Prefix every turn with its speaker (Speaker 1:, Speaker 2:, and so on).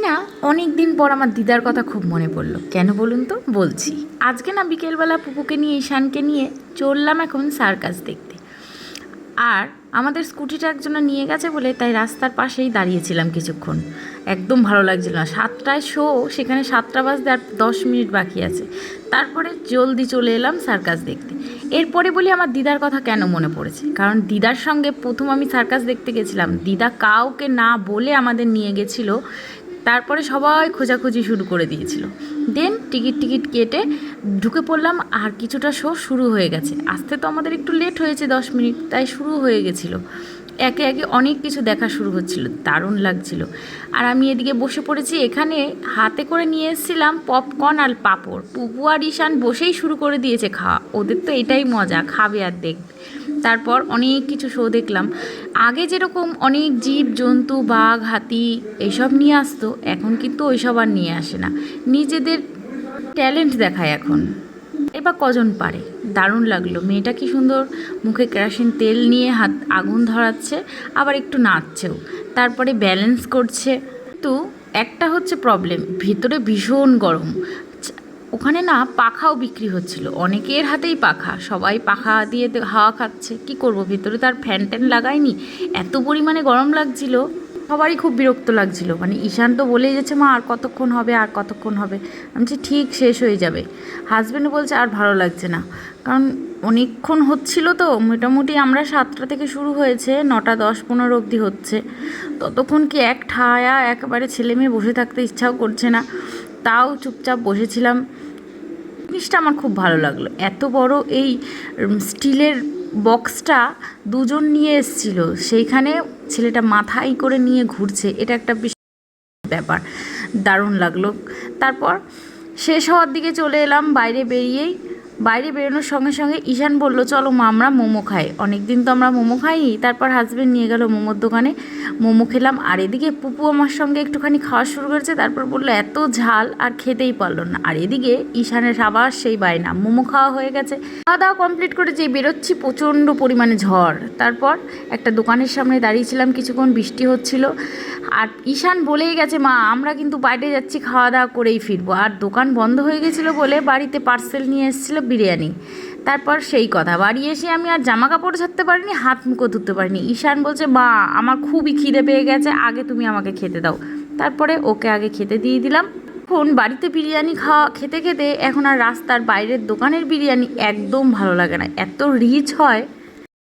Speaker 1: না অনেক দিন পর আমার দিদার কথা খুব মনে পড়লো। কেন বলুন তো? বলছি। আজকে না বিকেলবেলা পুপুকে নিয়ে ঈশানকে নিয়ে চললাম এখন সার্কাস দেখতে। আর আমাদের স্কুটিটা একজনা নিয়ে গেছে বলে তাই রাস্তার পাশেই দাঁড়িয়েছিলাম কিছুক্ষণ। একদম ভালো লাগছিল না। 7টায় শো, সেখানে 7টা বাজতে আর 10 মিনিট বাকি আছে। তারপরে জলদি চলে এলাম সার্কাস দেখতে। এরপরে বলি আমার দিদার কথা কেন মনে পড়েছে, কারণ দিদার সঙ্গে প্রথম আমি সার্কাস দেখতে গেছিলাম। দিদা কাউকে না বলে আমাদের নিয়ে গেছিলো। তারপরে সবাই খোঁজাখুঁজি শুরু করে দিয়েছিল। দেন টিকিট কেটে ঢুকে পড়লাম, আর কিছুটা শো শুরু হয়ে গেছে। আসতে তো আমাদের একটু লেট হয়েছে 10 মিনিট, তাই শুরু হয়ে গেছিলো। একে একে অনেক কিছু দেখা শুরু হচ্ছিল, দারুণ লাগছিল। আর আমি এদিকে বসে পড়েছি। এখানে হাতে করে নিয়ে এসেছিলাম পপকর্ন আর পাঁপড়। পুপু আর ঈশান বসেই শুরু করে দিয়েছে খাওয়া। ওদের তো এটাই মজা, খাবে আর দেখবে। তারপর অনেক কিছু শো দেখলাম। আগে যেরকম অনেক জীব জন্তু, বাঘ, হাতি এইসব নিয়ে আসতো, এখন কিন্তু ওইসব আর নিয়ে আসে না। নিজেদের ট্যালেন্ট দেখায় এখন। এবার কজন পারে। দারুণ লাগলো। মেয়েটা কি সুন্দর মুখে কেরোসিন তেল নিয়ে হাত আগুন ধরাচ্ছে, আবার একটু নাচছেও, তারপরে ব্যালেন্স করছে। তো একটা হচ্ছে প্রবলেম, ভিতরে ভীষণ গরম। ওখানে না পাখাও বিক্রি হচ্ছিল, অনেকের হাতেই পাখা, সবাই পাখা দিয়ে হাওয়া খাচ্ছে। কি করব, ভিতরে তার ফ্যান ট্যান লাগায়নি, এত পরিমাণে গরম লাগছিল। সবারই খুব বিরক্ত লাগছিল। মানে ঈশান তো বলেই যাচ্ছে, মা আর কতক্ষণ হবে, আর কতক্ষণ হবে। আমি বলছি ঠিক শেষ হয়ে যাবে। হাজব্যান্ডও বলছে আর ভালো লাগছে না, কারণ অনেকক্ষণ হচ্ছিল তো। মোটামুটি আমরা 7টা থেকে শুরু হয়েছে, 9টা 10-15 অবধি হচ্ছে। ততক্ষণ কি এক ঠায়া একেবারে ছেলে মেয়ে বসে থাকতে ইচ্ছাও করছে না, তাও চুপচাপ বসেছিলাম। জিনিসটা আমার খুব ভালো লাগলো। এত বড় এই স্টিলের বক্সটা দুজন নিয়ে এসেছিল, সেইখানে ছেলেটা মাথায় করে নিয়ে ঘুরছে। এটা একটা বিশেষ ব্যাপার, দারুণ লাগলো। তারপর শেষ হওয়ার দিকে চলে এলাম। বাইরে বেরোনোর সঙ্গে সঙ্গে ঈশান বলল, চলো মা আমরা মোমো খাই। অনেক দিন তো আমরা মোমো খাইনি। তারপর হাজব্যান্ড নিয়ে গেল মোমোর দোকানে, মোমো খেলাম। আর এদিকে পুপু আমার সঙ্গে একটুখানি খাওয়া শুরু করেছে। তারপর বললো এত ঝাল, আর খেতেই পারলো না। আর এদিকে ঈশানের আবার সেই বায়না, মোমো খাওয়া হয়ে গেছে। খাওয়া দাওয়া কমপ্লিট করে যেই বেরোচ্ছি, প্রচণ্ড পরিমাণে ঝড়। তারপর একটা দোকানের সামনে দাঁড়িয়েছিলাম কিছুক্ষণ, বৃষ্টি হচ্ছিল। আর ঈশান বলেই গেছে, মা আমরা কিন্তু বাইরে যাচ্ছি, খাওয়া দাওয়া করেই ফিরবো। আর দোকান বন্ধ হয়ে গেছিলো বলে বাড়িতে পার্সেল নিয়ে এসেছিলো বিরিয়ানি। তারপর সেই কথা, বাড়ি এসে আমি আর জামা কাপড় ছাড়তে পারিনি, হাত মুখও ধুতে পারিনি। ঈশান বলছে, মা আমার খুবই খিদে পেয়ে গেছে, আগে তুমি আমাকে খেতে দাও। তারপরে ওকে আগে খেতে দিয়ে দিলাম। এখন বাড়িতে বিরিয়ানি খেতে খেতে এখন আর রাস্তার বাইরের দোকানের বিরিয়ানি একদম ভালো লাগে না, এত রিচ হয়।